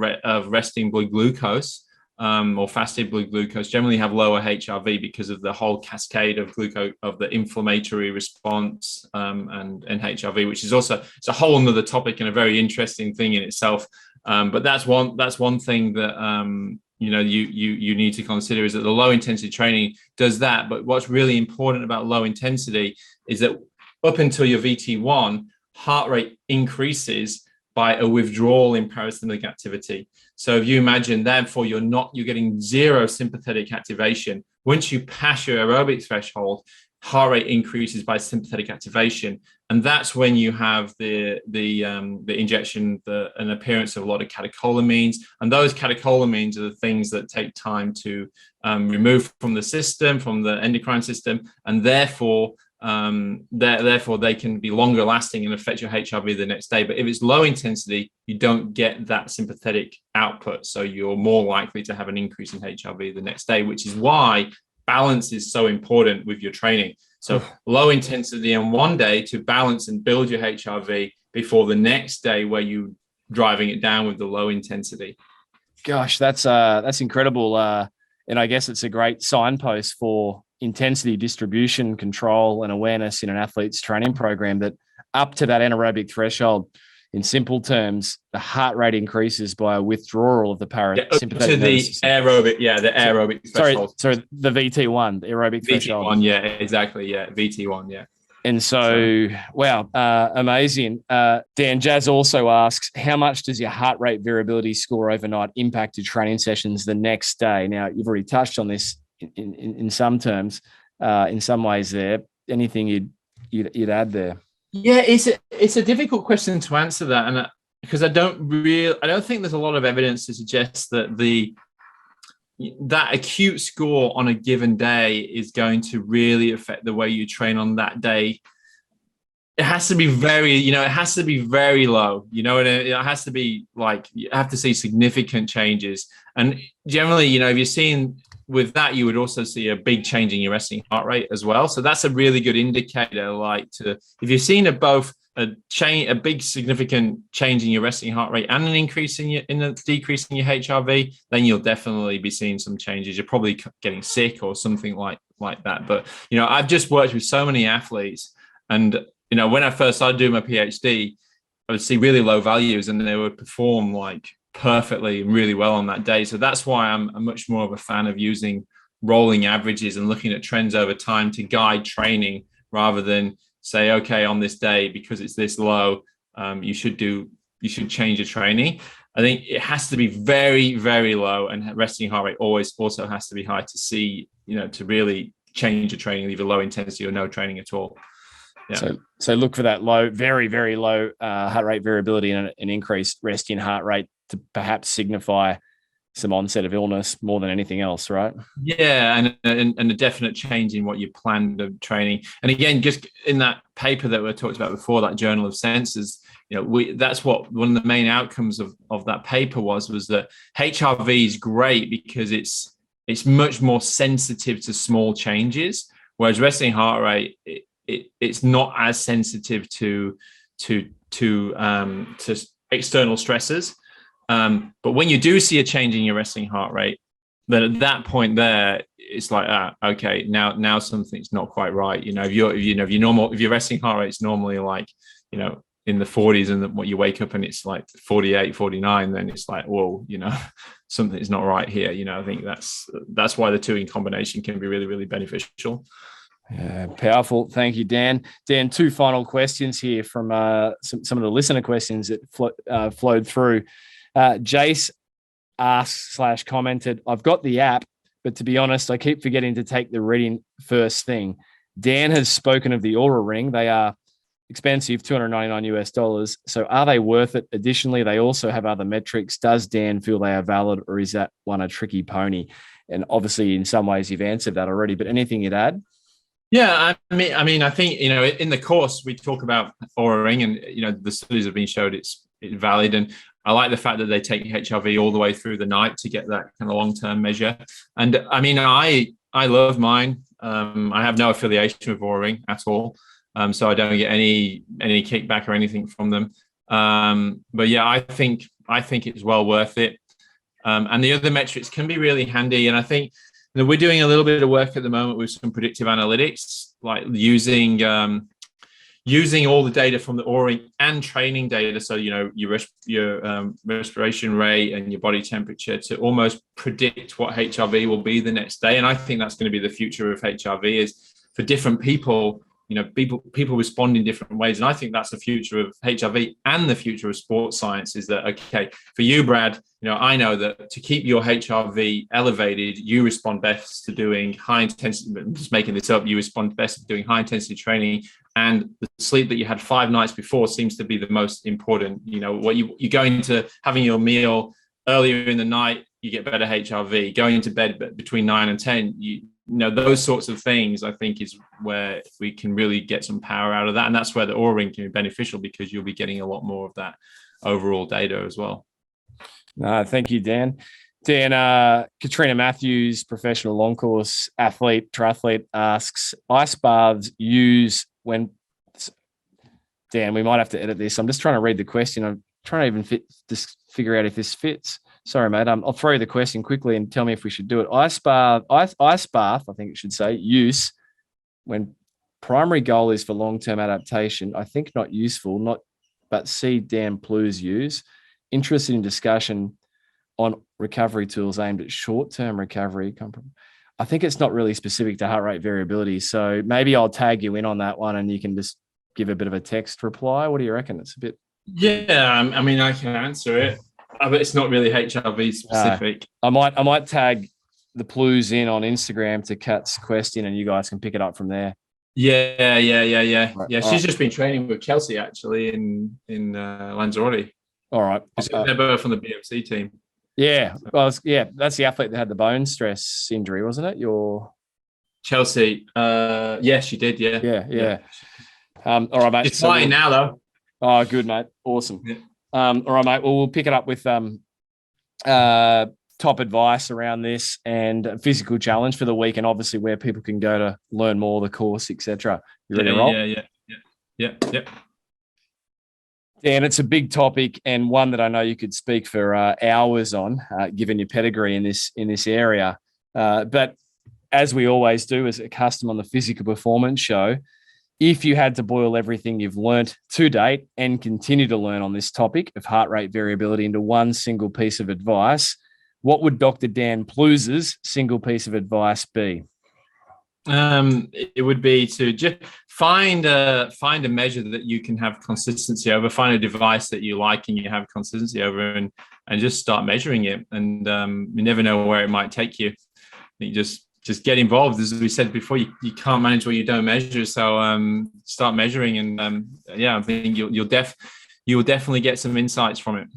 S1: resting blood glucose or fasted blood glucose generally have lower HRV because of the whole cascade of glucose, of the inflammatory response and HRV, which is also, it's a whole another topic and a very interesting thing in itself. But that's one thing that you need to consider, is that the low intensity training does that. But what's really important about low intensity is that up until your VT1, heart rate increases by a withdrawal in parasympathetic activity. So if you imagine, therefore, you're getting zero sympathetic activation. Once you pass your aerobic threshold, heart rate increases by sympathetic activation, and that's when you have the injection, an appearance of a lot of catecholamines, and those catecholamines are the things that take time to remove from the system, from the endocrine system, and therefore they can be longer lasting and affect your HRV the next day. But if it's low intensity, you don't get that sympathetic output, so you're more likely to have an increase in HRV the next day, which is why balance is so important with your training. So low intensity on one day to balance and build your HRV before the next day where you're driving it down with the low intensity.
S3: Gosh, that's incredible. And I guess it's a great signpost for intensity distribution, control, and awareness in an athlete's training program, that up to that anaerobic threshold, in simple terms, the heart rate increases by a withdrawal of the parasympathetic
S1: to the aerobic, the aerobic threshold.
S3: Sorry, the VT1, the aerobic threshold.
S1: VT1, yeah, exactly, yeah, VT1, yeah.
S3: And so, wow, amazing. Dan, Jazz also asks, how much does your heart rate variability score overnight impact your training sessions the next day? Now, you've already touched on this in some terms, in some ways there. Anything you'd add there?
S1: Yeah, it's a difficult question to answer that, and because I don't think there's a lot of evidence to suggest that that acute score on a given day is going to really affect the way you train on that day. It has to be very low, and it has to be like, you have to see significant changes. And generally, if you're seeing with that, you would also see a big change in your resting heart rate as well. So that's a really good indicator. If you're seeing both a big significant change in your resting heart rate and an increase in a decrease in your HRV, then you'll definitely be seeing some changes. You're probably getting sick or something like that. But I've just worked with so many athletes, and when I first started doing my PhD, I would see really low values, and they would perform like perfectly and really well on that day. So that's why I'm much more of a fan of using rolling averages and looking at trends over time to guide training, rather than say, okay, on this day, because it's this low, you should change your training. I think it has to be very, very low, and resting heart rate always also has to be high to see, to really change your training, either low intensity or no training at all. Yeah.
S3: So look for that low, very, very low heart rate variability and an increased resting heart rate to perhaps signify some onset of illness more than anything else, right?
S1: Yeah, and a definite change in what you planned of training. And again, just in that paper that we talked about before, that Journal of Senses, that's what one of the main outcomes of that paper was that HRV is great because it's much more sensitive to small changes, whereas resting heart rate it's not as sensitive to external stresses. But when you do see a change in your resting heart rate, then at that point there, it's like, okay, now something's not quite right. If your resting heart rate is normally like, in the 40s, and what you wake up and it's like 48, 49, then it's like, whoa, something's not right here. I think that's why the two in combination can be really, really beneficial.
S3: Powerful. Thank you, Dan. Dan, two final questions here from some of the listener questions that flowed through. Jace asked / commented, I've got the app, but to be honest, I keep forgetting to take the reading first thing. Dan has spoken of the Oura Ring. They are expensive, $299. So are they worth it? Additionally, they also have other metrics. Does Dan feel they are valid, or is that one a tricky pony? And obviously, in some ways, you've answered that already, but anything you'd add?
S1: Yeah, I mean, I think, in the course we talk about Oura Ring, and, the studies have been showed it's valid. And I like the fact that they take HRV all the way through the night to get that kind of long-term measure. And I mean, I love mine. I have no affiliation with Oura at all. So I don't get any kickback or anything from them. But yeah, I think it's well worth it. And the other metrics can be really handy. And I think we're doing a little bit of work at the moment with some predictive analytics, like using all the data from the Oura and training data. So, your respiration rate and your body temperature to almost predict what HRV will be the next day. And I think that's going to be the future of HRV, is for different people. People respond in different ways. And I think that's the future of HRV and the future of sports science, is that, okay, for you, Brad, I know that to keep your HRV elevated, you respond best to doing high intensity, I'm just making this up, you respond best to doing high intensity training. And the sleep that you had 5 nights before seems to be the most important. What you go into having your meal earlier in the night, you get better HRV. Going to bed between 9 and 10, those sorts of things, I think, is where we can really get some power out of that. And that's where the Oura Ring can be beneficial, because you'll be getting a lot more of that overall data as well.
S3: Thank you, Dan. Dan, Katrina Matthews, professional long course athlete, triathlete, asks, ice baths use when... Dan, we might have to edit this. I'm just trying to read the question. I'm trying to even figure out if this fits. Sorry, mate. I'll throw you the question quickly and tell me if we should do it. Ice bath, I think it should say, use when primary goal is for long-term adaptation. I think not useful, but see Dan Plews use. Interested in discussion on recovery tools aimed at short-term recovery. I think it's not really specific to heart rate variability. So maybe I'll tag you in on that one and you can just give a bit of a text reply. What do you reckon? It's a bit...
S1: Yeah, I mean, I can answer it. But it's not really HRV specific.
S3: I might tag the Plews in on Instagram to Kat's question, and you guys can pick it up from there.
S1: Yeah.
S3: Right.
S1: Yeah, she's just been training with Chelsea actually in Lanzarote.
S3: All right.
S1: They're both on the BMC team.
S3: Yeah. Well, that's the athlete that had the bone stress injury, wasn't it? Your
S1: Chelsea. Yeah, she did. Yeah.
S3: All right, mate.
S1: She's flying now, though.
S3: Oh, good, mate. Awesome.
S1: Yeah.
S3: All right, mate. Well, we'll pick it up with top advice around this and physical challenge for the week, and obviously where people can go to learn more, the course, etc. You ready to roll?
S1: Yeah.
S3: Dan, it's a big topic and one that I know you could speak for hours on, given your pedigree in this area. But as we always do, as a custom on the Physical Performance Show, if you had to boil everything you've learnt to date and continue to learn on this topic of heart rate variability into one single piece of advice, what would Dr. Dan Plews' single piece of advice be?
S1: It would be to just find a measure that you can have consistency over. Find a device that you like and you have consistency over, and just start measuring it. And you never know where it might take you. You just get involved. As we said before, you can't manage what you don't measure. So start measuring, and I think you'll definitely get some insights from it.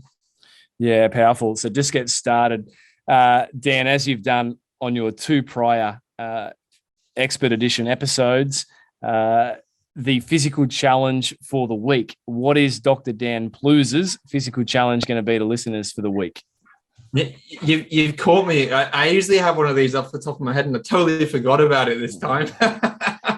S3: Yeah, powerful. So just get started, Dan. As you've done on your 2 prior expert edition episodes, the physical challenge for the week. What is Dr. Dan Plews' physical challenge going to be to listeners for the week?
S1: You've caught me. I usually have one of these off the top of my head, and I totally forgot about it this time.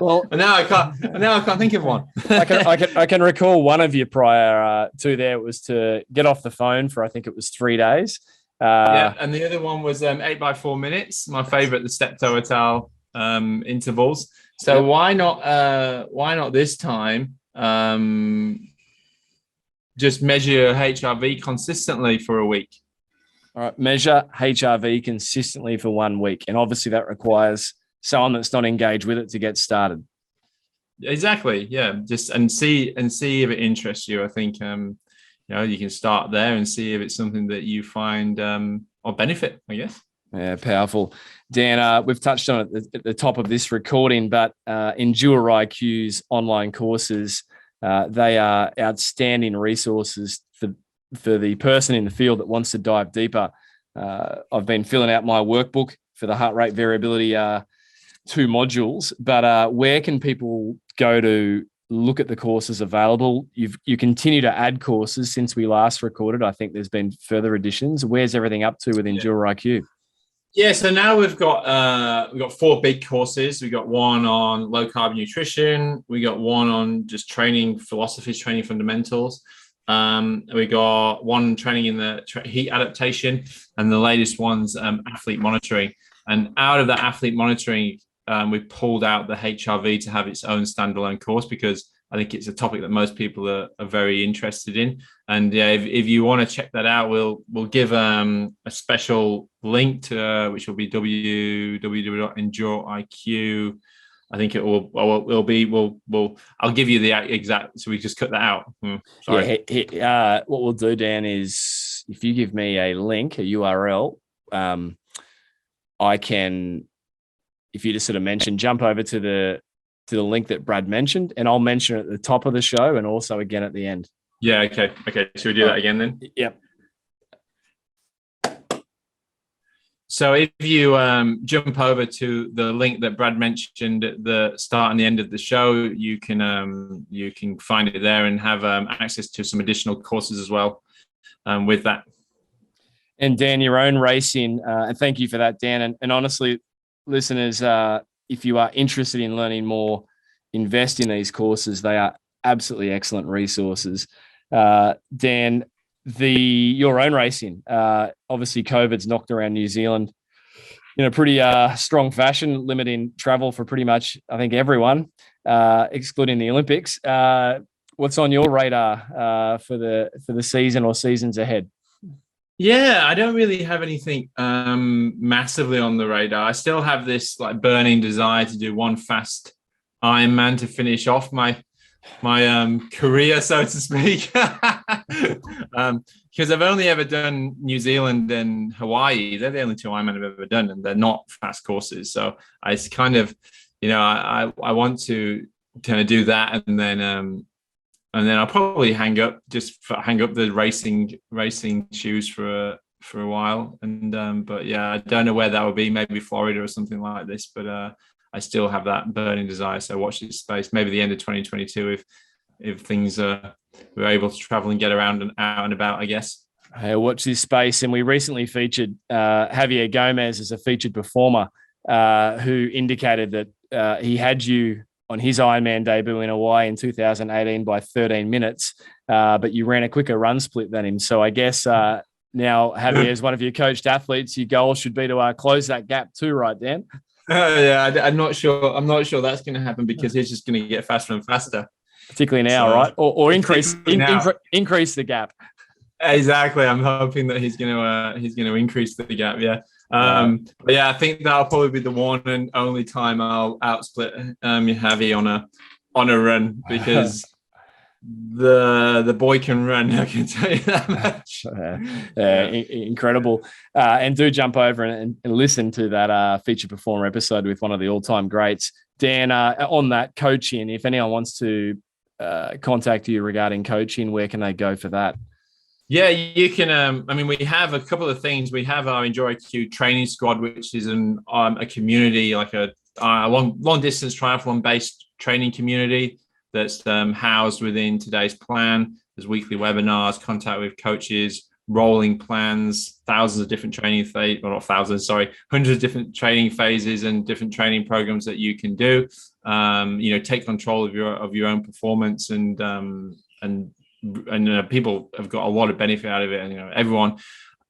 S1: Well, and now I can't think of one.
S3: I can recall one of your prior 2 there. It was to get off the phone for, I think it was 3 days.
S1: And the other one was 8 by 4 minutes. My favorite, the step toe towel intervals. So why not this time? Just measure your HRV consistently for a week.
S3: All right, measure HRV consistently for 1 week, and obviously that requires someone that's not engaged with it to get started.
S1: Exactly. Yeah. Just and see if it interests you. I think you can start there and see if it's something that you find or benefit, I guess.
S3: Yeah, powerful. Dan, we've touched on it at the top of this recording, but Endure IQ's online courses, they are outstanding resources for the person in the field that wants to dive deeper. I've been filling out my workbook for the heart rate variability 2 modules, but where can people go to look at the courses available? You continue to add courses since we last recorded. I think there's been further additions. Where's everything up to with Endure IQ?
S1: Yeah, so now we've got 4 big courses. We got one on low carb nutrition. We got one on just training philosophies, training fundamentals. We got one training in the heat adaptation, and the latest one's athlete monitoring. And out of that athlete monitoring, we pulled out the HRV to have its own standalone course because I think it's a topic that most people are very interested in. And yeah, if you want to check that out, we'll give a special link to which will be www.endureiq. I think it'll be I'll give you the exact. So we just cut that out.
S3: Sorry. Yeah. What we'll do, Dan, is if you give me a link, a URL, I can, if you just sort of jump over to the link that Brad mentioned, and I'll mention it at the top of the show and also again at the end.
S1: Yeah. Okay. Should we do that again then?
S3: Yep.
S1: So if you jump over to the link that Brad mentioned at the start and the end of the show, you can find it there and have access to some additional courses as well with that.
S3: And Dan, your own racing, and thank you for that, Dan. And honestly, listeners, if you are interested in learning more, invest in these courses. They are absolutely excellent resources. Dan, your own racing, obviously COVID's knocked around New Zealand in a pretty strong fashion, limiting travel for pretty much, I think, everyone, excluding the Olympics. What's on your radar for the season or seasons ahead?
S1: Yeah, I don't really have anything massively on the radar. I still have this like burning desire to do one fast Ironman to finish off my career, so to speak. Because I've only ever done New Zealand and Hawaii. They're the only 2 Ironman I've ever done, and they're not fast courses. So I kind of, I want to kind of do that, and then I'll probably hang up the racing shoes for a while. And but yeah, I don't know where that would be. Maybe Florida or something like this. But I still have that burning desire. So watch this space. Maybe the end of 2022 if things we're able to travel and get around and out and about, I guess.
S3: Hey, watch this space. And we recently featured Javier Gomez as a featured performer who indicated that he had you on his Ironman debut in Hawaii in 2018 by 13 minutes, but you ran a quicker run split than him. So I guess now Javier is one of your coached athletes. Your goal should be to close that gap too, right, Dan?
S1: Yeah, I'm not sure. I'm not sure that's going to happen because he's just going to get faster and faster.
S3: Particularly now, right? Or increase the gap.
S1: Exactly. I'm hoping that he's going to increase the gap. Yeah. But yeah, I think that'll probably be the one and only time I'll outsplit Javi on a run because the boy can run. I can tell you that much.
S3: Incredible. And do jump over and listen to that feature performer episode with one of the all-time greats. Dan, on that coaching, if anyone wants to contact you regarding coaching, where can they go for that?
S1: Yeah, you can. We have a couple of things. We have our Enjoy IQ training squad, which is a community, like a long distance triathlon based training community that's housed within today's plan. There's weekly webinars, contact with coaches, rolling plans, thousands of different training phases, well, not thousands, sorry, hundreds of different training phases and different training programs that you can do. Take control of your own performance and people have got a lot of benefit out of it. And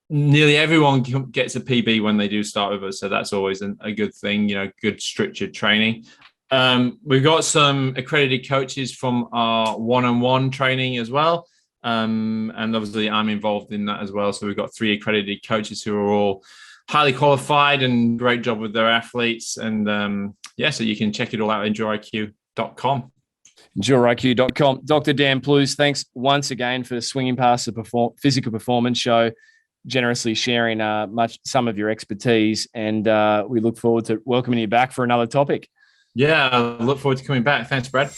S1: nearly everyone gets a PB when they do start with us, so that's always a good thing. Good structured training. We've got some accredited coaches from our one-on-one training as well, and obviously I'm involved in that as well. So we've got 3 accredited coaches who are all highly qualified and great job with their athletes. And so you can check it all out at endureiq.com.
S3: endureiq.com. Dr. Dan Plews, thanks once again for swinging past the physical performance show, generously sharing some of your expertise, and we look forward to welcoming you back for another topic.
S1: Yeah, I look forward to coming back. Thanks, Brad.